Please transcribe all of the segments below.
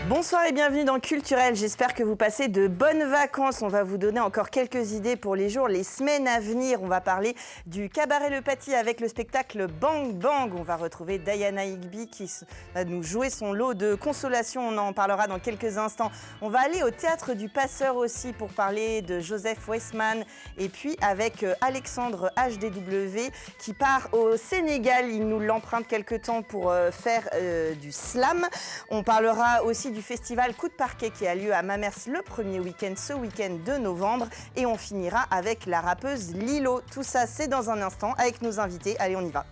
Bonsoir et bienvenue dans Culturel. J'espère que vous passez de bonnes vacances. On va vous donner encore quelques idées pour les jours, les semaines à venir. On va parler du Cabaret Le Paty avec le spectacle Bang Bang. On va retrouver Diana Higby qui va nous jouer son lot de consolation. On en parlera dans quelques instants. On va aller au Théâtre du Passeur aussi pour parler de Joseph Weissman. Et puis avec Alexandre HDW qui part au Sénégal. Il nous l'emprunte quelques temps pour faire du slam. On parlera aussi du festival Coup de Parquet qui a lieu à Mamers le premier week-end, ce week-end de novembre. Et on finira avec la rappeuse Lilo. Tout ça, c'est dans un instant avec nos invités. Allez, on y va.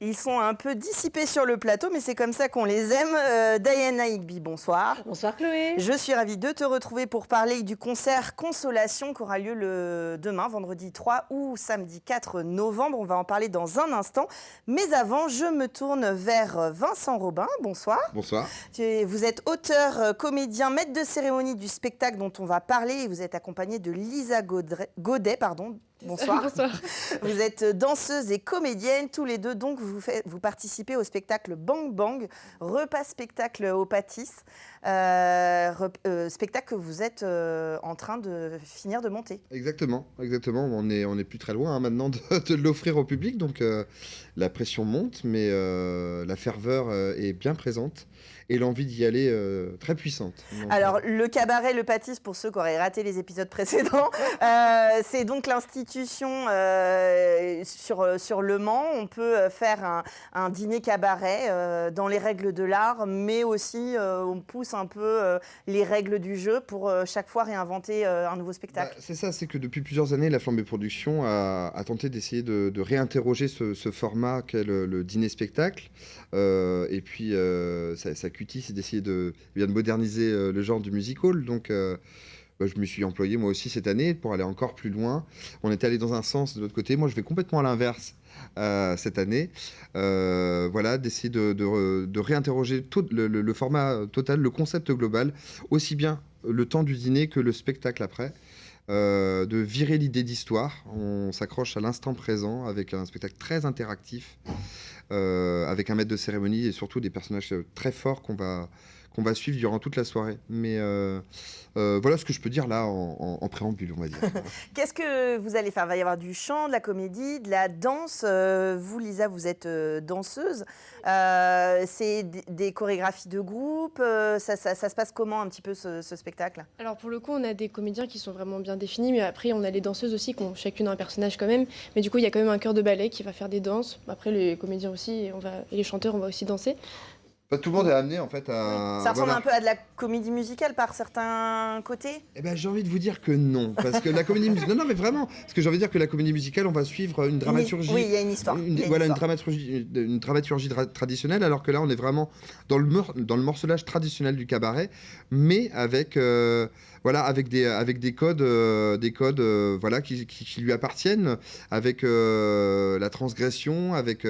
Ils sont un peu dissipés sur le plateau, mais c'est comme ça qu'on les aime. Diana Higby, bonsoir. Bonsoir Chloé. Je suis ravie de te retrouver pour parler du concert Consolation qui aura lieu demain, vendredi 3 ou samedi 4 novembre. On va en parler dans un instant. Mais avant, je me tourne vers Vincent Robin. Bonsoir. Bonsoir. Vous êtes auteur, comédien, maître de cérémonie du spectacle dont on va parler. Et vous êtes accompagné de Lisa Godet. Bonsoir. Bonsoir. Vous êtes danseuse et comédienne, tous les deux, donc vous participez au spectacle Bang Bang, repas spectacle au Paty, spectacle que vous êtes en train de finir de monter. Exactement. On est plus très loin maintenant de l'offrir au public, donc la pression monte, mais la ferveur est bien présente. Et l'envie d'y aller très puissante. Donc, alors, le Cabaret Le Paty, pour ceux qui auraient raté les épisodes précédents, c'est donc l'institution sur Le Mans. On peut faire un dîner cabaret dans les règles de l'art, mais aussi on pousse un peu les règles du jeu pour chaque fois réinventer un nouveau spectacle. C'est ça, c'est que depuis plusieurs années, la Flambée Production a tenté d'essayer de réinterroger ce format qu'est le dîner-spectacle. Et puis, sa cutie, c'est d'essayer de moderniser le genre du music-hall. Donc, je me suis employé moi aussi cette année pour aller encore plus loin. On est allé dans un sens, de l'autre côté. Moi, je vais complètement à l'inverse cette année. Voilà, d'essayer de réinterroger tout le format total, le concept global, aussi bien le temps du dîner que le spectacle après. De virer l'idée d'histoire. On s'accroche à l'instant présent avec un spectacle très interactif, avec un maître de cérémonie et surtout des personnages très forts qu'on va suivre durant toute la soirée. Mais voilà ce que je peux dire là en préambule, on va dire. Qu'est-ce que vous allez faire ? Il va y avoir du chant, de la comédie, de la danse. Vous, Lisa, vous êtes danseuse. C'est des chorégraphies de groupe. Ça se passe comment un petit peu ce spectacle ? Alors pour le coup, on a des comédiens qui sont vraiment bien définis, mais après on a les danseuses aussi qui ont chacune un personnage quand même. Mais du coup, il y a quand même un chœur de ballet qui va faire des danses. Après, les comédiens aussi, et les chanteurs, on va aussi danser. Tout le monde est amené en fait à... Ça ressemble un peu à de la comédie musicale par certains côtés ? Eh ben, j'ai envie de vous dire que non, parce que la comédie musicale... Non, mais vraiment, parce que j'ai envie de dire que la comédie musicale, on va suivre une dramaturgie... Oui, il y a une histoire. Une dramaturgie traditionnelle, alors que là, on est vraiment dans le morcelage traditionnel du cabaret, mais avec... avec des codes, voilà, qui lui appartiennent, avec la transgression, avec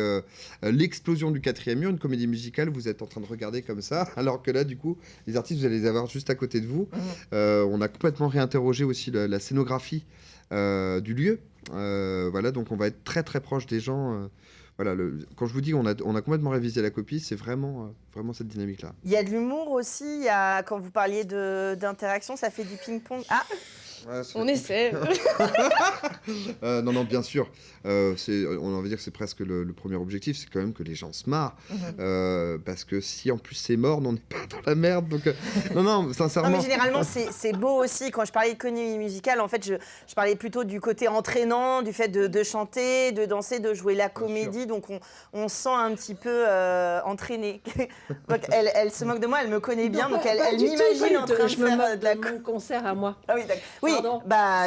l'explosion du quatrième mur. Une comédie musicale, vous êtes en train de regarder comme ça, alors que là, du coup, les artistes, vous allez les avoir juste à côté de vous. On a complètement réinterrogé aussi la scénographie du lieu. Voilà, donc on va être très très proche des gens. Voilà, quand je vous dis on a complètement révisé la copie, c'est vraiment cette dynamique-là. Il y a de l'humour aussi, quand vous parliez d'interaction, ça fait du ping-pong. Ah, Ouais, on essaie. Non, bien sûr. On va dire que c'est presque le premier objectif, c'est quand même que les gens se marrent. Parce que si en plus c'est mort, on n'est pas dans la merde. Donc, non, sincèrement. Non, mais généralement, c'est beau aussi. Quand je parlais de comédie musicale, en fait, je parlais plutôt du côté entraînant, du fait de chanter, de danser, de jouer la comédie. Donc, on se sent un petit peu entraîné. Elle se moque de moi, elle me connaît bien, donc elle m'imagine en train de faire de la mon concert à moi. Ah oui, d'accord. Oui, Pardon.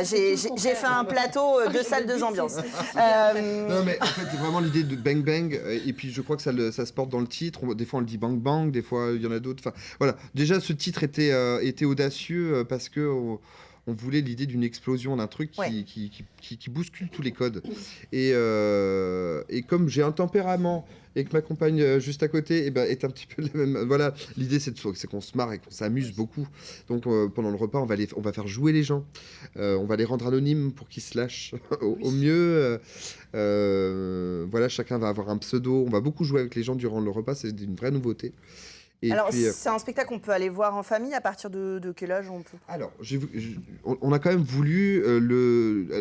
j'ai C'est tout le fait un contraire. plateau, deux Le salles, deux but, ambiances. Non, mais en fait, c'est vraiment l'idée de bang bang. Et puis, je crois que ça se porte dans le titre. Des fois, on le dit bang bang. Des fois, il y en a d'autres. Enfin, voilà. Déjà, ce titre était audacieux parce que on voulait l'idée d'une explosion, d'un truc Ouais. qui bouscule tous les codes. Et comme j'ai un tempérament et que ma compagne juste à côté est un petit peu la même. Voilà, l'idée c'est qu'on se marre et qu'on s'amuse beaucoup. Donc pendant le repas, on va faire jouer les gens. On va les rendre anonymes pour qu'ils se lâchent au mieux. Voilà, chacun va avoir un pseudo. On va beaucoup jouer avec les gens durant le repas. C'est une vraie nouveauté. Et Alors, puis, c'est un spectacle qu'on peut aller voir en famille. À partir de quel âge on peut? alors, on a quand même voulu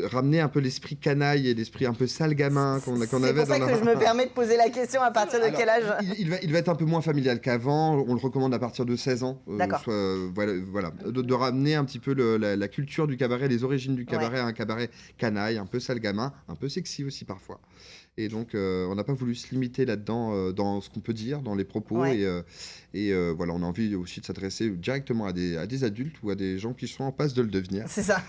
ramener un peu l'esprit canaille et l'esprit un peu sale gamin qu'on avait C'est pour ça dans que je me permets de poser la question à partir de Alors, quel âge? il va être un peu moins familial qu'avant. On le recommande à partir de 16 ans. D'accord. Voilà. De ramener un petit peu la culture du cabaret, les origines du cabaret à un cabaret canaille, un peu sale gamin, un peu sexy aussi parfois. Et donc, on n'a pas voulu se limiter là-dedans dans ce qu'on peut dire, dans les propos. Ouais. Voilà, on a envie aussi de s'adresser directement à des adultes ou à des gens qui sont en passe de le devenir. C'est ça.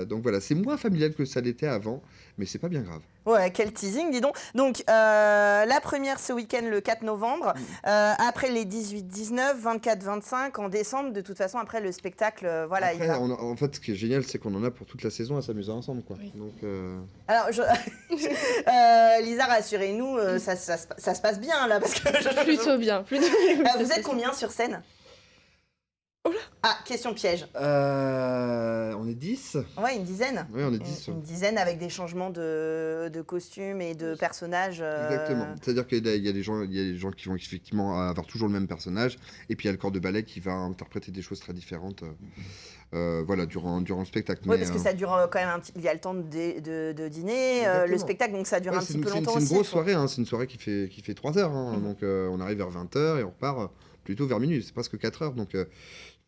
Donc voilà, c'est moins familial que ça l'était avant, mais c'est pas bien grave. Ouais, quel teasing, dis donc. Donc, la première ce week-end, le 4 novembre. Après les 18, 19, 24, 25, en décembre, de toute façon, après le spectacle, voilà, Après, il va. en fait, ce qui est génial, c'est qu'on en a pour toute la saison à s'amuser ensemble, quoi. Oui. Donc, Alors, Lisa, rassurez-nous, ça se passe bien, là, parce que... Plutôt bien. Vous êtes combien sur scène? Ah, question piège. on est 10. Ouais, une dizaine. Oui, on est 10. Une dizaine avec des changements de costumes et de personnages. Exactement. C'est-à-dire qu'il y a des gens qui vont effectivement avoir toujours le même personnage, et puis il y a le corps de ballet qui va interpréter des choses très différentes. Voilà, durant le spectacle. Oui, parce que ça dure quand même il y a le temps de dîner, le Exactement. spectacle, donc ça dure un petit peu longtemps c'est aussi. une grosse soirée, hein. C'est une soirée qui fait 3 heures. Hein. Donc on arrive vers 20h et on repart plutôt vers minuit. C'est presque 4 heures. Donc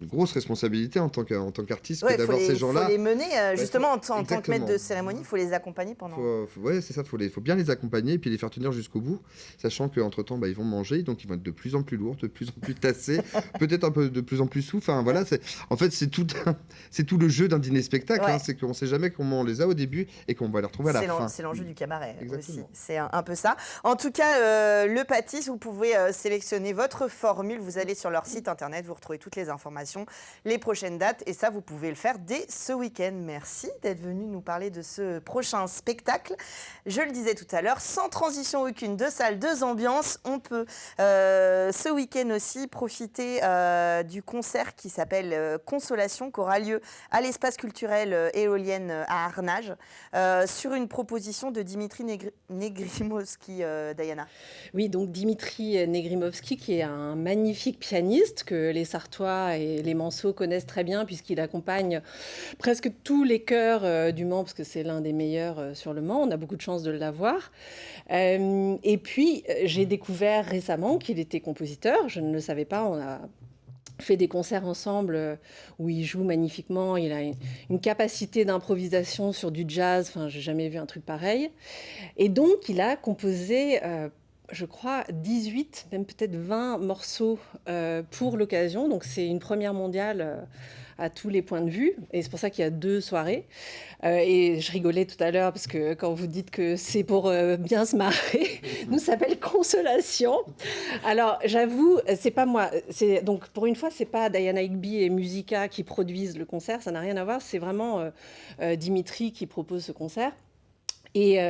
une grosse responsabilité en tant qu'artiste que d'avoir ces gens-là. Il faut les mener, justement, en tant que exactement. maître de cérémonie, il faut les accompagner pendant... Ouais, c'est ça, faut bien les accompagner et puis les faire tenir jusqu'au bout, sachant qu'entre-temps, ils vont manger, donc ils vont être de plus en plus lourds, de plus en plus tassés, peut-être un peu de plus en plus sous. Enfin, voilà, c'est tout le jeu d'un dîner-spectacle. Ouais. Hein, c'est qu'on ne sait jamais comment on les a au début et qu'on va les retrouver à la fin. C'est l'enjeu du cabaret aussi. Exactement. C'est un peu ça. En tout cas, le pâtis, vous pouvez sélectionner votre formule. Vous allez sur leur site internet, vous retrouvez toutes les informations, les prochaines dates. Et ça, vous pouvez le faire dès ce week-end. Merci d'être venu nous parler de ce prochain spectacle. Je le disais tout à l'heure, sans transition aucune, 2 salles, 2 ambiances. On peut ce week-end aussi profiter du concert qui s'appelle Consolation, qui aura lieu à l'espace culturel éolienne à Arnage, sur une proposition de Dimitri Negrimovski, Diana. Oui, donc Dimitri Negrimovski, qui est un magnifique pianiste que les Sartois et les Manceaux connaissent très bien, puisqu'il accompagne presque tous les chœurs du Mans, parce que c'est l'un des meilleurs sur le Mans. On a beaucoup de chance de l'avoir. Et puis, j'ai découvert récemment qu'il était compositeur. Je ne le savais pas. On a fait des concerts ensemble où il joue magnifiquement. Il a une capacité d'improvisation sur du jazz. Enfin, j'ai jamais vu un truc pareil. Et donc, il a composé, je crois, 18, même peut-être 20 morceaux pour l'occasion. Donc, c'est une première mondiale à tous les points de vue. Et c'est pour ça qu'il y a 2 soirées. Et je rigolais tout à l'heure parce que quand vous dites que c'est pour bien se marrer, nous ça s'appelle Consolation. Alors j'avoue, c'est pas moi. Donc pour une fois, c'est pas Diana Higby et Musica qui produisent le concert. Ça n'a rien à voir. C'est vraiment Dimitri qui propose ce concert. Et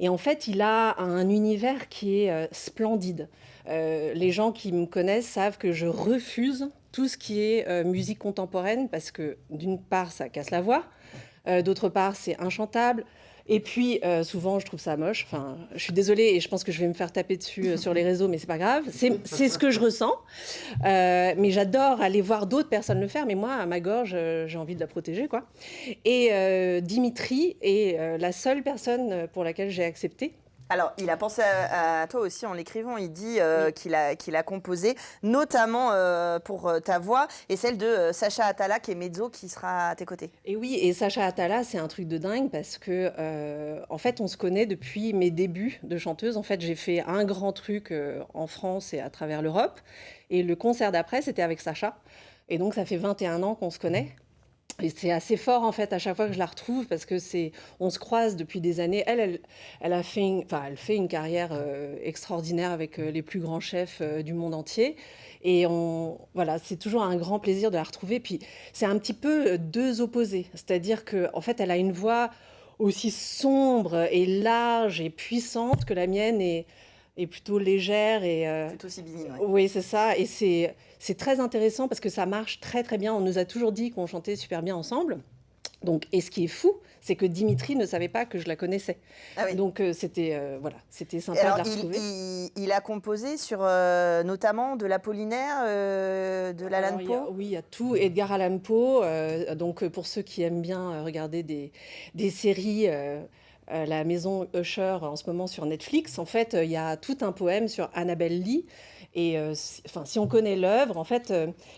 en fait, il a un univers qui est splendide. Les gens qui me connaissent savent que je refuse tout ce qui est musique contemporaine parce que d'une part, ça casse la voix, d'autre part, c'est inchantable. Et puis, souvent, je trouve ça moche. Enfin, je suis désolée et je pense que je vais me faire taper dessus sur les réseaux, mais c'est pas grave. C'est ce que je ressens. Mais j'adore aller voir d'autres personnes le faire. Mais moi, à ma gorge, j'ai envie de la protéger, quoi. Et Dimitri est la seule personne pour laquelle j'ai accepté. Alors, il a pensé à toi aussi en l'écrivant. Il dit qu'il a composé, notamment pour ta voix et celle de Sacha Atala, qui est mezzo, qui sera à tes côtés. Et oui, et Sacha Atala, c'est un truc de dingue parce que, en fait, on se connaît depuis mes débuts de chanteuse. En fait, j'ai fait un grand truc en France et à travers l'Europe. Et le concert d'après, c'était avec Sacha. Et donc, ça fait 21 ans qu'on se connaît. Et c'est assez fort en fait à chaque fois que je la retrouve parce que on se croise depuis des années. Elle elle fait une carrière extraordinaire avec les plus grands chefs du monde entier. Et voilà, c'est toujours un grand plaisir de la retrouver. Puis c'est un petit peu deux opposés. C'est-à-dire que en fait, elle a une voix aussi sombre et large et puissante que la mienne est plutôt légère Plutôt sibyline, ouais. oui, c'est ça. Et c'est très intéressant parce que ça marche très très bien. On nous a toujours dit qu'on chantait super bien ensemble. Donc, et ce qui est fou, c'est que Dimitri ne savait pas que je la connaissais. Ah oui. Donc voilà, c'était Et sympa alors, de la retrouver. il a composé sur notamment de l'Apollinaire, de l'Alan Alors, Poe. oui, il y a tout. Edgar Allan Poe. Donc pour ceux qui aiment bien regarder des séries. La maison Usher en ce moment sur Netflix, en fait, il y a tout un poème sur Annabel Lee. Et si on connaît l'œuvre, en fait,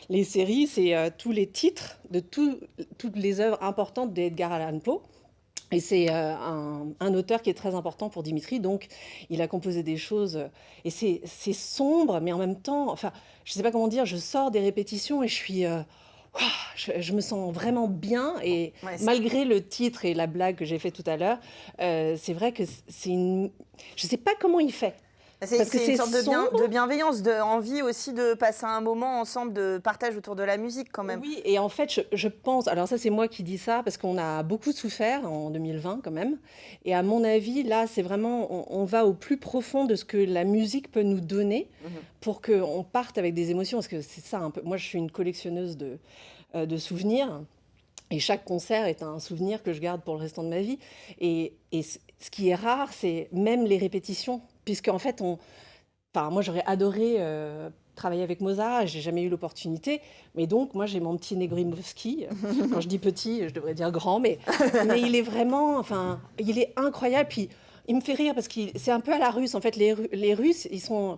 les séries, c'est tous les titres de toutes les œuvres importantes d'Edgar Allan Poe. Et c'est un auteur qui est très important pour Dimitri, donc il a composé des choses, et c'est sombre, mais en même temps, enfin, je ne sais pas comment dire, je sors des répétitions et je suis... ouah, je me sens vraiment bien, et Ouais, malgré le titre et la blague que j'ai fait tout à l'heure, c'est vrai que c'est une... Je ne sais pas comment il fait. Parce que c'est une c'est sorte sombre. de bienveillance, envie aussi de passer un moment ensemble de partage autour de la musique quand même. Oui, et en fait, je pense, alors ça c'est moi qui dis ça, parce qu'on a beaucoup souffert en 2020 quand même, et à mon avis, là, c'est vraiment, on va au plus profond de ce que la musique peut nous donner pour qu'on parte avec des émotions, parce que c'est ça un peu, moi je suis une collectionneuse de souvenirs, et chaque concert est un souvenir que je garde pour le restant de ma vie, et ce qui est rare, c'est même les répétitions, puisque en fait, enfin, moi, j'aurais adoré travailler avec Mozart, j'ai jamais eu l'opportunité. Mais donc, moi, j'ai mon petit Negrimovski. Quand je dis petit, je devrais dire grand, mais il est vraiment, enfin, il est incroyable. Puis, il me fait rire parce que c'est un peu à la russe. En fait, les Russes, ils sont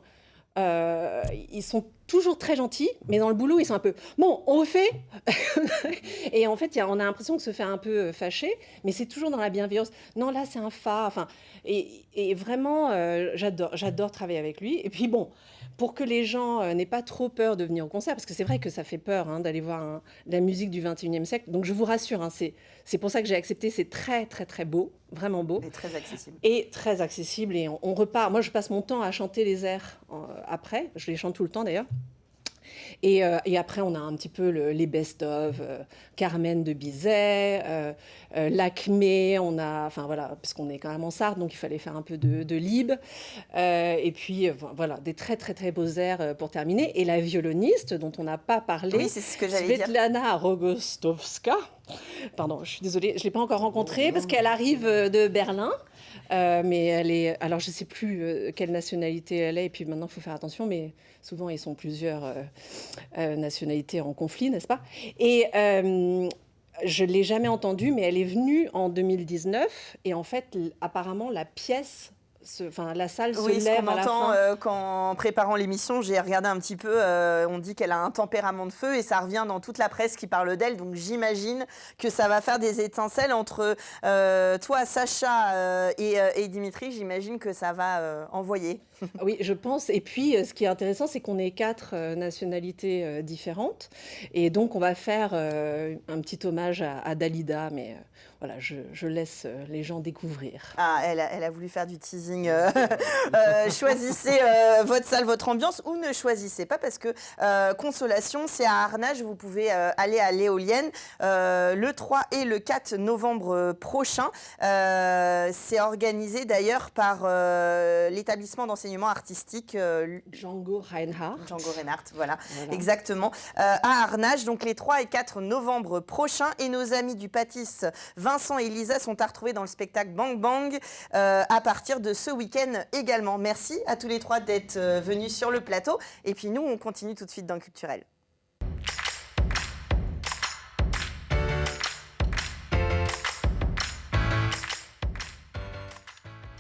toujours très gentils, mais dans le boulot, ils sont un peu bon, on refait. Et en fait, on a l'impression que se fait un peu fâché, mais c'est toujours dans la bienveillance. Non, là, c'est un fa. Enfin, et vraiment, j'adore travailler avec lui. Et puis bon, pour que les gens n'aient pas trop peur de venir au concert, parce que c'est vrai que ça fait peur d'aller voir la musique du 21e siècle. Donc je vous rassure, c'est pour ça que j'ai accepté. C'est très, très, très beau, vraiment beau. Et très accessible. Et très accessible. Et on repart. Moi, je passe mon temps à chanter les airs après. Je les chante tout le temps d'ailleurs. Et après, on a un petit peu les best-of, Carmen de Bizet, Lacmé, enfin voilà, parce qu'on est quand même en Sarthe, donc il fallait faire un peu de lib. Et puis voilà, des très très très beaux airs pour terminer. Et la violoniste dont on n'a pas parlé, Oui, c'est ce que j'allais dire. Svetlana Rogostovska. Pardon, je suis désolée, je ne l'ai pas encore rencontrée parce qu'elle arrive de Berlin. Mais elle est... Alors, je ne sais plus quelle nationalité elle est, et puis maintenant, il faut faire attention, mais souvent, ils sont plusieurs nationalités en conflit, n'est-ce pas? Et je ne l'ai jamais entendue, mais elle est venue en 2019, et en fait, apparemment, la pièce... la salle se Oui, ce lève qu'on à la entend fin. qu'en préparant l'émission, j'ai regardé un petit peu, on dit qu'elle a un tempérament de feu et ça revient dans toute la presse qui parle d'elle, donc j'imagine que ça va faire des étincelles entre toi, Sacha et Dimitri, j'imagine que ça va envoyer. Oui, je pense. Et puis, ce qui est intéressant, c'est qu'on est 4 nationalités différentes. Et donc, on va faire un petit hommage à Dalida. Mais voilà, je laisse les gens découvrir. Ah, elle a voulu faire du teasing. Choisissez votre salle, votre ambiance ou ne choisissez pas parce que Consolation, c'est à Arnage. Vous pouvez aller à l'Éolienne le 3 et le 4 novembre prochain. C'est organisé d'ailleurs par l'établissement d'enseignement artistique Django Reinhardt. Django Reinhardt, voilà. Exactement. À Arnage, donc les 3 et 4 novembre prochains. Et nos amis du Pâtis, Vincent et Lisa, sont à retrouver dans le spectacle Bang Bang à partir de ce week-end également. Merci à tous les 3 d'être venus sur le plateau. Et puis nous, on continue tout de suite dans Culturel.